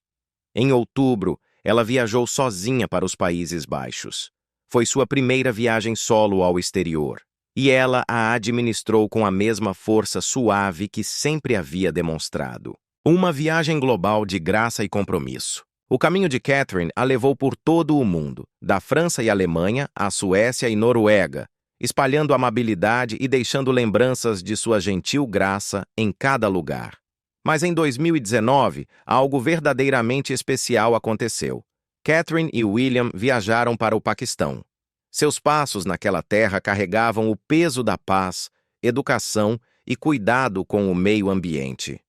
Em outubro, ela viajou sozinha para os Países Baixos. Foi sua primeira viagem solo ao exterior, e ela a administrou com a mesma força suave que sempre havia demonstrado. Uma viagem global de graça e compromisso. O caminho de Catherine a levou por todo o mundo, da França e Alemanha à Suécia e Noruega, espalhando amabilidade e deixando lembranças de sua gentil graça em cada lugar. Mas em 2019, algo verdadeiramente especial aconteceu. Catherine e William viajaram para o Paquistão. Seus passos naquela terra carregavam o peso da paz, educação e cuidado com o meio ambiente.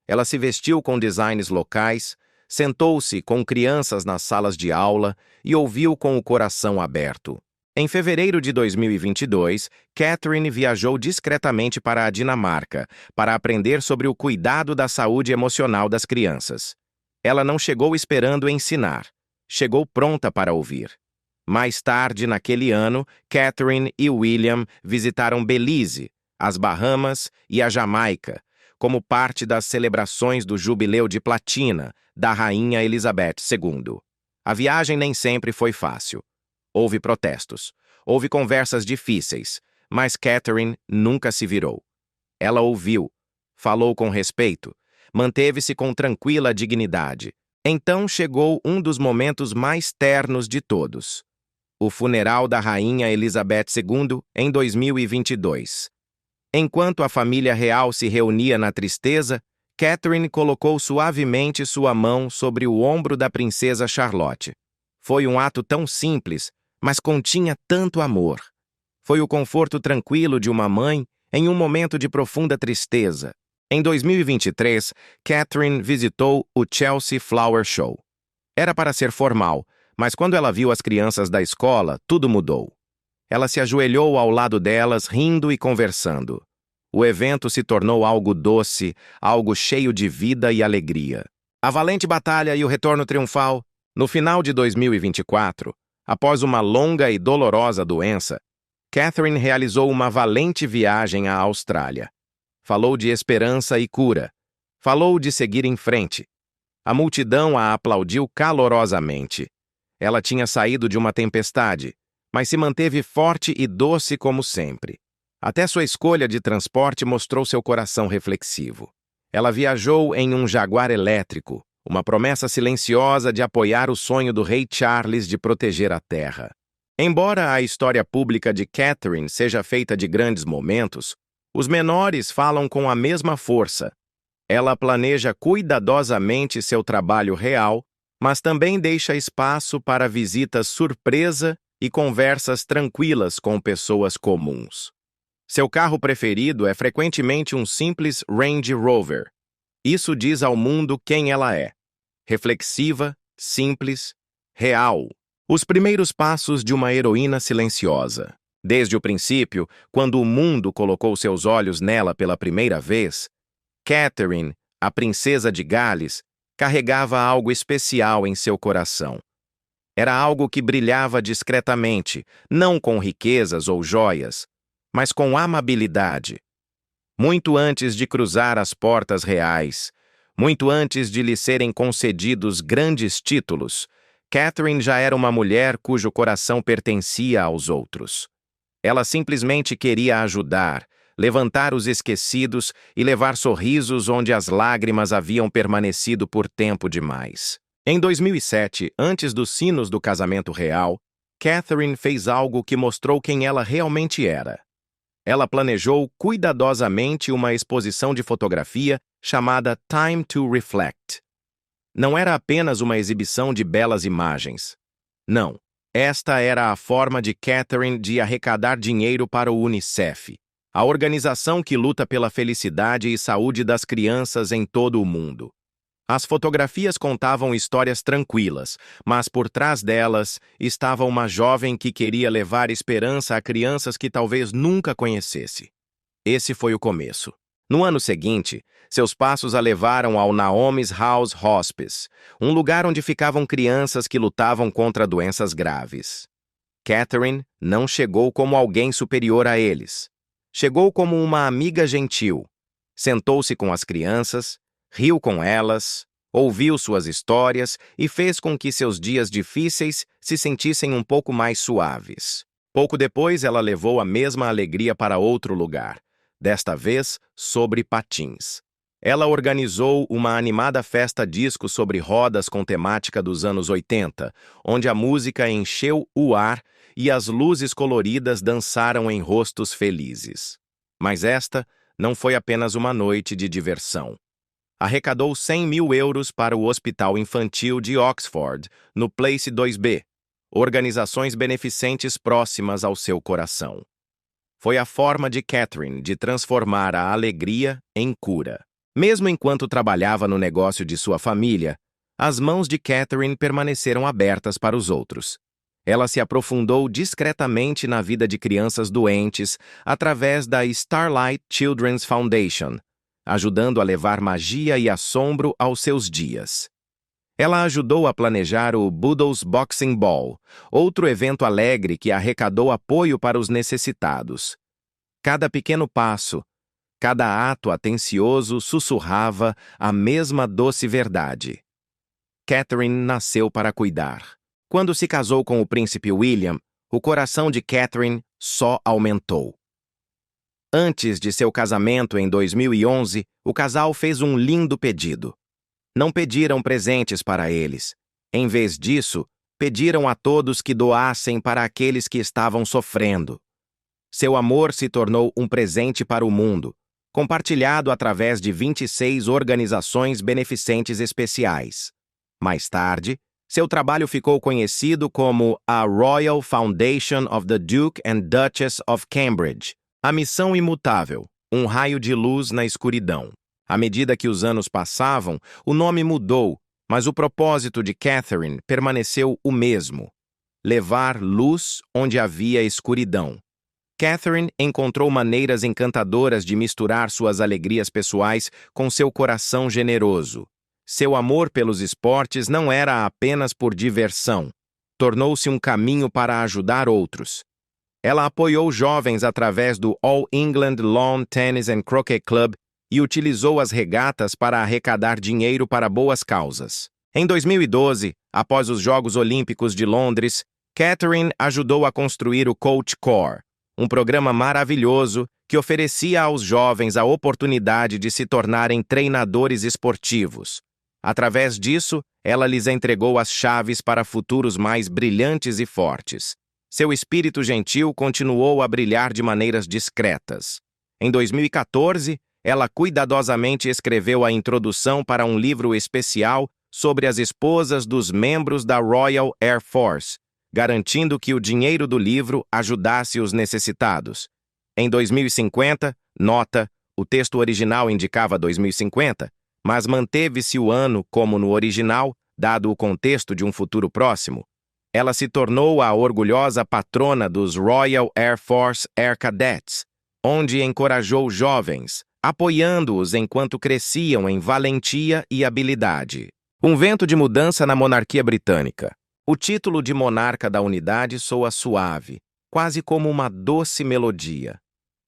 Ela se vestiu com designs locais, sentou-se com crianças nas salas de aula e ouviu com o coração aberto. Em fevereiro de 2022, Catherine viajou discretamente para a Dinamarca para aprender sobre o cuidado da saúde emocional das crianças. Ela não chegou esperando ensinar, chegou pronta para ouvir. Mais tarde, naquele ano, Catherine e William visitaram Belize, as Bahamas e a Jamaica, como parte das celebrações do Jubileu de Platina da Rainha Elizabeth II. A viagem nem sempre foi fácil. Houve protestos, houve conversas difíceis, mas Catherine nunca se virou. Ela ouviu, falou com respeito, manteve-se com tranquila dignidade. Então chegou um dos momentos mais ternos de todos: o funeral da Rainha Elizabeth II em 2022. Enquanto a família real se reunia na tristeza, Catherine colocou suavemente sua mão sobre o ombro da princesa Charlotte. Foi um ato tão simples, mas continha tanto amor. Foi o conforto tranquilo de uma mãe em um momento de profunda tristeza. Em 2023, Catherine visitou o Chelsea Flower Show. Era para ser formal, mas quando ela viu as crianças da escola, tudo mudou. Ela se ajoelhou ao lado delas, rindo e conversando. O evento se tornou algo doce, algo cheio de vida e alegria. A valente batalha e o retorno triunfal. No final de 2024, após uma longa e dolorosa doença, Catherine realizou uma valente viagem à Austrália. Falou de esperança e cura. Falou de seguir em frente. A multidão a aplaudiu calorosamente. Ela tinha saído de uma tempestade, mas se manteve forte e doce como sempre. Até sua escolha de transporte mostrou seu coração reflexivo. Ela viajou em um Jaguar elétrico, uma promessa silenciosa de apoiar o sonho do rei Charles de proteger a terra. Embora a história pública de Catherine seja feita de grandes momentos, os menores falam com a mesma força. Ela planeja cuidadosamente seu trabalho real, mas também deixa espaço para visitas surpresa e conversas tranquilas com pessoas comuns. Seu carro preferido é frequentemente um simples Range Rover. Isso diz ao mundo quem ela é. Reflexiva, simples, real. Os primeiros passos de uma heroína silenciosa. Desde o princípio, quando o mundo colocou seus olhos nela pela primeira vez, Catherine, a princesa de Gales, carregava algo especial em seu coração. Era algo que brilhava discretamente, não com riquezas ou joias, mas com amabilidade. Muito antes de cruzar as portas reais, muito antes de lhe serem concedidos grandes títulos, Catherine já era uma mulher cujo coração pertencia aos outros. Ela simplesmente queria ajudar, levantar os esquecidos e levar sorrisos onde as lágrimas haviam permanecido por tempo demais. Em 2007, antes dos sinos do casamento real, Catherine fez algo que mostrou quem ela realmente era. Ela planejou cuidadosamente uma exposição de fotografia chamada Time to Reflect. Não era apenas uma exibição de belas imagens. Não, esta era a forma de Catherine de arrecadar dinheiro para o UNICEF, a organização que luta pela felicidade e saúde das crianças em todo o mundo. As fotografias contavam histórias tranquilas, mas por trás delas estava uma jovem que queria levar esperança a crianças que talvez nunca conhecesse. Esse foi o começo. No ano seguinte, seus passos a levaram ao Naomi's House Hospice, um lugar onde ficavam crianças que lutavam contra doenças graves. Catherine não chegou como alguém superior a eles. Chegou como uma amiga gentil. Sentou-se com as crianças, riu com elas, ouviu suas histórias e fez com que seus dias difíceis se sentissem um pouco mais suaves. Pouco depois, ela levou a mesma alegria para outro lugar, desta vez sobre patins. Ela organizou uma animada festa disco sobre rodas com temática dos anos 80, onde a música encheu o ar e as luzes coloridas dançaram em rostos felizes. Mas esta não foi apenas uma noite de diversão. Arrecadou 100 mil euros para o Hospital Infantil de Oxford, no Place 2B, organizações beneficentes próximas ao seu coração. Foi a forma de Catherine de transformar a alegria em cura. Mesmo enquanto trabalhava no negócio de sua família, as mãos de Catherine permaneceram abertas para os outros. Ela se aprofundou discretamente na vida de crianças doentes através da Starlight Children's Foundation, ajudando a levar magia e assombro aos seus dias. Ela ajudou a planejar o Boodles Boxing Ball, outro evento alegre que arrecadou apoio para os necessitados. Cada pequeno passo, cada ato atencioso sussurrava a mesma doce verdade. Catherine nasceu para cuidar. Quando se casou com o príncipe William, o coração de Catherine só aumentou. Antes de seu casamento em 2011, o casal fez um lindo pedido. Não pediram presentes para eles. Em vez disso, pediram a todos que doassem para aqueles que estavam sofrendo. Seu amor se tornou um presente para o mundo, compartilhado através de 26 organizações beneficentes especiais. Mais tarde, seu trabalho ficou conhecido como a Royal Foundation of the Duke and Duchess of Cambridge, a missão imutável, um raio de luz na escuridão. À medida que os anos passavam, o nome mudou, mas o propósito de Catherine permaneceu o mesmo: levar luz onde havia escuridão. Catherine encontrou maneiras encantadoras de misturar suas alegrias pessoais com seu coração generoso. Seu amor pelos esportes não era apenas por diversão. Tornou-se um caminho para ajudar outros. Ela apoiou jovens através do All England Lawn Tennis and Croquet Club e utilizou as regatas para arrecadar dinheiro para boas causas. Em 2012, após os Jogos Olímpicos de Londres, Catherine ajudou a construir o Coach Core, um programa maravilhoso que oferecia aos jovens a oportunidade de se tornarem treinadores esportivos. Através disso, ela lhes entregou as chaves para futuros mais brilhantes e fortes. Seu espírito gentil continuou a brilhar de maneiras discretas. Em 2014, ela cuidadosamente escreveu a introdução para um livro especial sobre as esposas dos membros da Royal Air Force, garantindo que o dinheiro do livro ajudasse os necessitados. Em 2050, nota, o texto original indicava 2050, mas manteve-se o ano como no original, dado o contexto de um futuro próximo. Ela se tornou a orgulhosa patrona dos Royal Air Force Air Cadets, onde encorajou jovens, apoiando-os enquanto cresciam em valentia e habilidade. Um vento de mudança na monarquia britânica. O título de monarca da unidade soa suave, quase como uma doce melodia.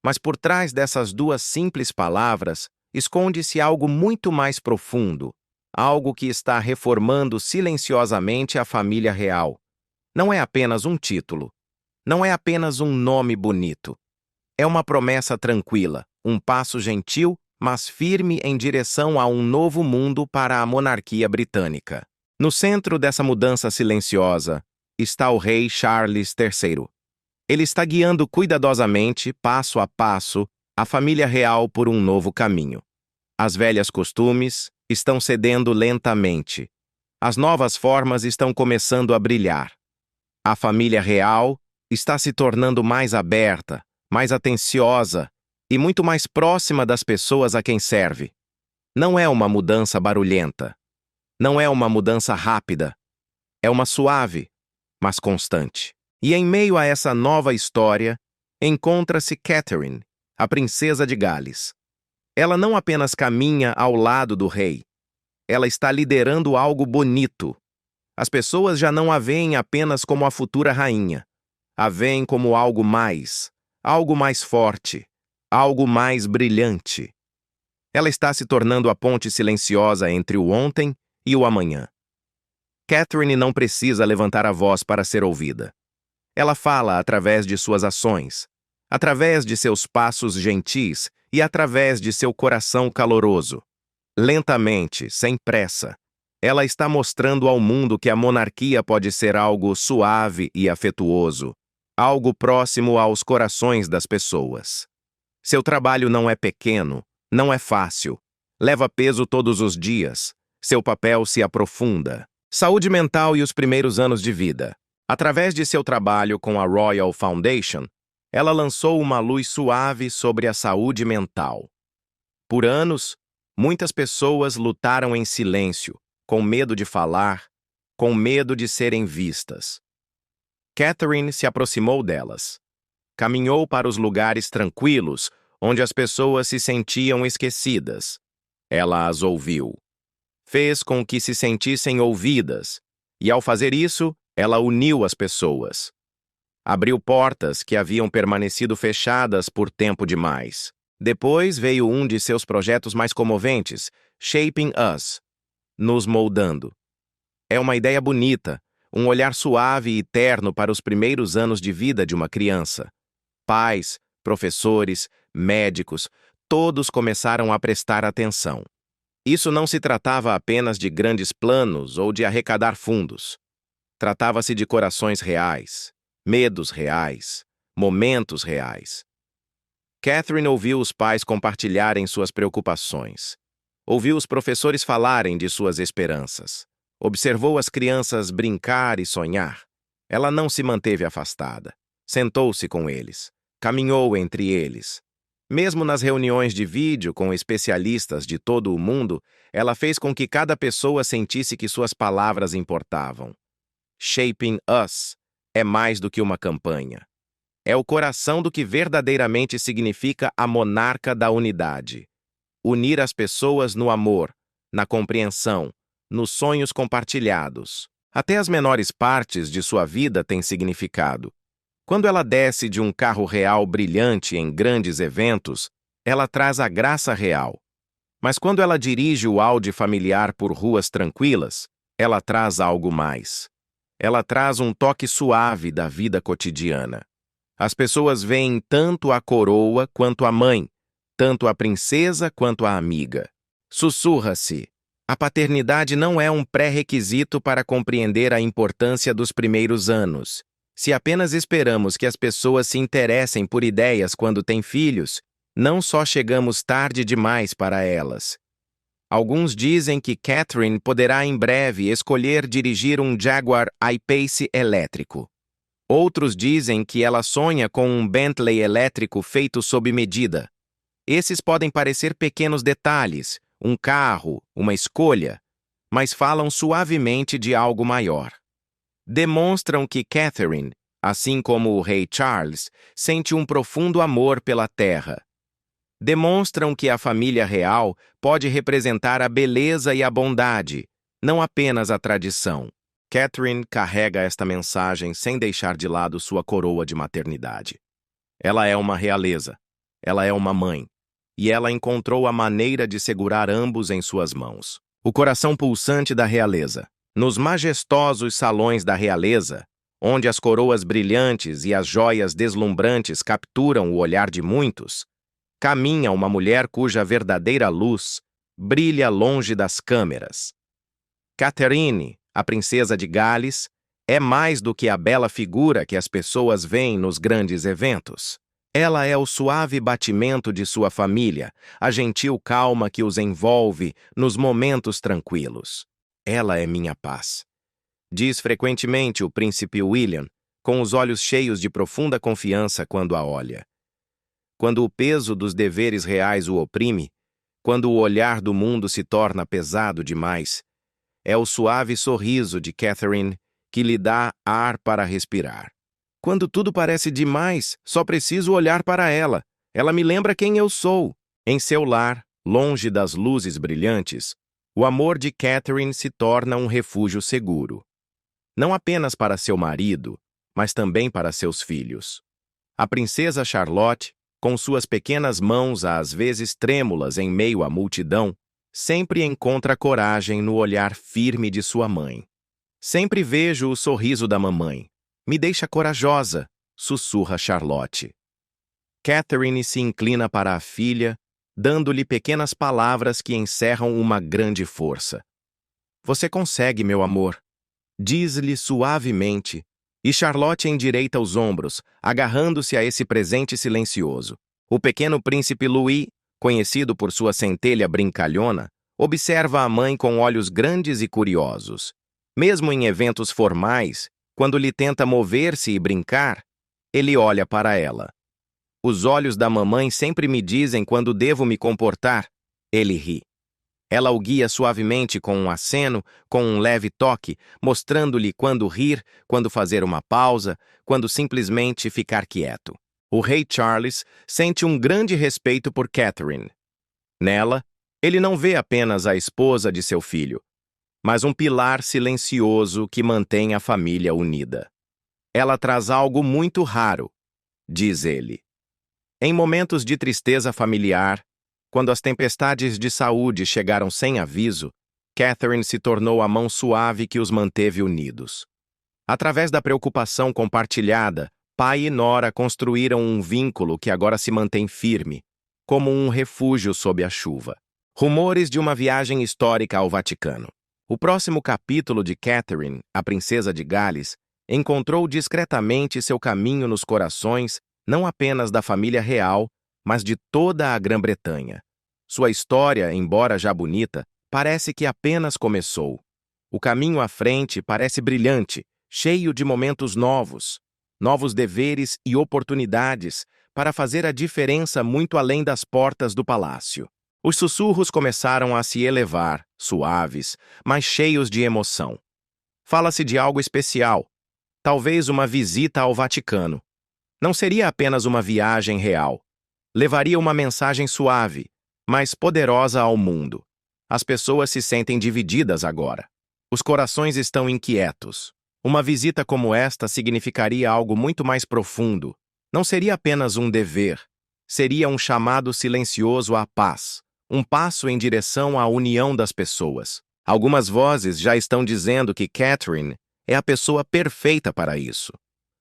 Mas por trás dessas duas simples palavras, esconde-se algo muito mais profundo, algo que está reformando silenciosamente a família real. Não é apenas um título, não é apenas um nome bonito. É uma promessa tranquila, um passo gentil, mas firme em direção a um novo mundo para a monarquia britânica. No centro dessa mudança silenciosa está o rei Charles III. Ele está guiando cuidadosamente, passo a passo, a família real por um novo caminho. As velhas costumes estão cedendo lentamente. As novas formas estão começando a brilhar. A família real está se tornando mais aberta, mais atenciosa e muito mais próxima das pessoas a quem serve. Não é uma mudança barulhenta. Não é uma mudança rápida. É uma suave, mas constante. E em meio a essa nova história, encontra-se Catherine, a princesa de Gales. Ela não apenas caminha ao lado do rei. Ela está liderando algo bonito. As pessoas já não a veem apenas como a futura rainha. A veem como algo mais forte, algo mais brilhante. Ela está se tornando a ponte silenciosa entre o ontem e o amanhã. Catherine não precisa levantar a voz para ser ouvida. Ela fala através de suas ações, através de seus passos gentis e através de seu coração caloroso. Lentamente, sem pressa, ela está mostrando ao mundo que a monarquia pode ser algo suave e afetuoso, algo próximo aos corações das pessoas. Seu trabalho não é pequeno, não é fácil, leva peso todos os dias, seu papel se aprofunda. Saúde mental e os primeiros anos de vida. Através de seu trabalho com a Royal Foundation, ela lançou uma luz suave sobre a saúde mental. Por anos, muitas pessoas lutaram em silêncio, com medo de falar, com medo de serem vistas. Catherine se aproximou delas. Caminhou para os lugares tranquilos, onde as pessoas se sentiam esquecidas. Ela as ouviu. Fez com que se sentissem ouvidas, e ao fazer isso, ela uniu as pessoas. Abriu portas que haviam permanecido fechadas por tempo demais. Depois veio um de seus projetos mais comoventes, Shaping Us, nos moldando. É uma ideia bonita, um olhar suave e terno para os primeiros anos de vida de uma criança. Pais, professores, médicos, todos começaram a prestar atenção. Isso não se tratava apenas de grandes planos ou de arrecadar fundos. Tratava-se de corações reais, medos reais, momentos reais. Catherine ouviu os pais compartilharem suas preocupações. Ouviu os professores falarem de suas esperanças. Observou as crianças brincar e sonhar. Ela não se manteve afastada. Sentou-se com eles. Caminhou entre eles. Mesmo nas reuniões de vídeo com especialistas de todo o mundo, ela fez com que cada pessoa sentisse que suas palavras importavam. Shaping Us é mais do que uma campanha. É o coração do que verdadeiramente significa a monarca da unidade. Unir as pessoas no amor, na compreensão, nos sonhos compartilhados. Até as menores partes de sua vida têm significado. Quando ela desce de um carro real brilhante em grandes eventos, ela traz a graça real. Mas quando ela dirige o Audi familiar por ruas tranquilas, ela traz algo mais. Ela traz um toque suave da vida cotidiana. As pessoas veem tanto a coroa quanto a mãe, tanto a princesa quanto a amiga. Sussurra-se. A paternidade não é um pré-requisito para compreender a importância dos primeiros anos. Se apenas esperamos que as pessoas se interessem por ideias quando têm filhos, não só chegamos tarde demais para elas. Alguns dizem que Catherine poderá em breve escolher dirigir um Jaguar I-Pace elétrico. Outros dizem que ela sonha com um Bentley elétrico feito sob medida. Esses podem parecer pequenos detalhes, um carro, uma escolha, mas falam suavemente de algo maior. Demonstram que Catherine, assim como o rei Charles, sente um profundo amor pela terra. Demonstram que a família real pode representar a beleza e a bondade, não apenas a tradição. Catherine carrega esta mensagem sem deixar de lado sua coroa de maternidade. Ela é uma realeza, ela é uma mãe, e ela encontrou a maneira de segurar ambos em suas mãos. O coração pulsante da realeza. Nos majestosos salões da realeza, onde as coroas brilhantes e as joias deslumbrantes capturam o olhar de muitos, caminha uma mulher cuja verdadeira luz brilha longe das câmeras. Catherine, a princesa de Gales, é mais do que a bela figura que as pessoas veem nos grandes eventos. Ela é o suave batimento de sua família, a gentil calma que os envolve nos momentos tranquilos. Ela é minha paz. Diz frequentemente o príncipe William, com os olhos cheios de profunda confiança quando a olha. Quando o peso dos deveres reais o oprime, quando o olhar do mundo se torna pesado demais, é o suave sorriso de Catherine que lhe dá ar para respirar. Quando tudo parece demais, só preciso olhar para ela. Ela me lembra quem eu sou. Em seu lar, longe das luzes brilhantes, o amor de Catherine se torna um refúgio seguro. Não apenas para seu marido, mas também para seus filhos. A princesa Charlotte, com suas pequenas mãos às vezes trêmulas em meio à multidão, sempre encontra coragem no olhar firme de sua mãe. Sempre vejo o sorriso da mamãe. Me deixa corajosa, sussurra Charlotte. Catherine se inclina para a filha, dando-lhe pequenas palavras que encerram uma grande força. Você consegue, meu amor, diz-lhe suavemente, e Charlotte endireita os ombros, agarrando-se a esse presente silencioso. O pequeno príncipe Louis, conhecido por sua centelha brincalhona, observa a mãe com olhos grandes e curiosos. Mesmo em eventos formais, quando lhe tenta mover-se e brincar, ele olha para ela. Os olhos da mamãe sempre me dizem quando devo me comportar. Ele ri. Ela o guia suavemente com um aceno, com um leve toque, mostrando-lhe quando rir, quando fazer uma pausa, quando simplesmente ficar quieto. O rei Charles sente um grande respeito por Catherine. Nela, ele não vê apenas a esposa de seu filho, mas um pilar silencioso que mantém a família unida. Ela traz algo muito raro, diz ele. Em momentos de tristeza familiar, quando as tempestades de saúde chegaram sem aviso, Catherine se tornou a mão suave que os manteve unidos. Através da preocupação compartilhada, pai e nora construíram um vínculo que agora se mantém firme, como um refúgio sob a chuva. Rumores de uma viagem histórica ao Vaticano. O próximo capítulo de Catherine, a princesa de Gales, encontrou discretamente seu caminho nos corações não apenas da família real, mas de toda a Grã-Bretanha. Sua história, embora já bonita, parece que apenas começou. O caminho à frente parece brilhante, cheio de momentos novos, novos deveres e oportunidades para fazer a diferença muito além das portas do palácio. Os sussurros começaram a se elevar, suaves, mas cheios de emoção. Fala-se de algo especial, talvez uma visita ao Vaticano. Não seria apenas uma viagem real. Levaria uma mensagem suave, mas poderosa ao mundo. As pessoas se sentem divididas agora. Os corações estão inquietos. Uma visita como esta significaria algo muito mais profundo. Não seria apenas um dever. Seria um chamado silencioso à paz. Um passo em direção à união das pessoas. Algumas vozes já estão dizendo que Catherine é a pessoa perfeita para isso.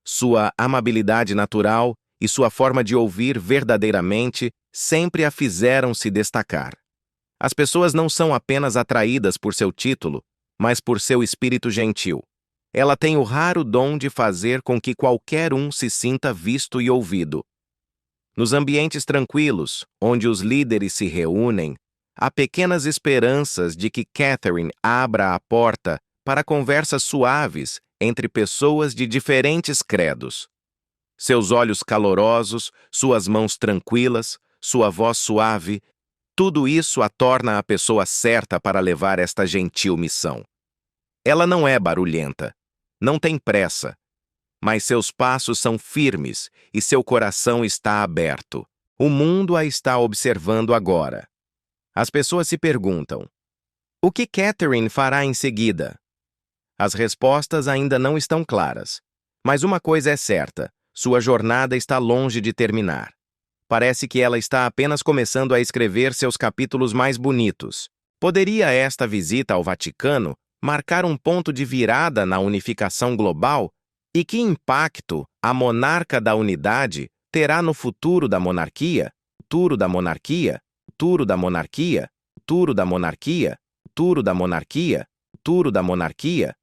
Sua amabilidade natural e sua forma de ouvir verdadeiramente sempre a fizeram se destacar. As pessoas não são apenas atraídas por seu título, mas por seu espírito gentil. Ela tem o raro dom de fazer com que qualquer um se sinta visto e ouvido. Nos ambientes tranquilos, onde os líderes se reúnem, há pequenas esperanças de que Catherine abra a porta para conversas suaves entre pessoas de diferentes credos. Seus olhos calorosos, suas mãos tranquilas, sua voz suave, tudo isso a torna a pessoa certa para levar esta gentil missão. Ela não é barulhenta, não tem pressa, mas seus passos são firmes e seu coração está aberto. O mundo a está observando agora. As pessoas se perguntam: o que Catherine fará em seguida? As respostas ainda não estão claras, mas uma coisa é certa: sua jornada está longe de terminar. Parece que ela está apenas começando a escrever seus capítulos mais bonitos. Poderia esta visita ao Vaticano marcar um ponto de virada na unificação global? E que impacto a monarca da unidade terá no futuro da monarquia? Futuro da monarquia? Futuro da monarquia? Futuro da monarquia? Futuro da monarquia? Futuro da monarquia?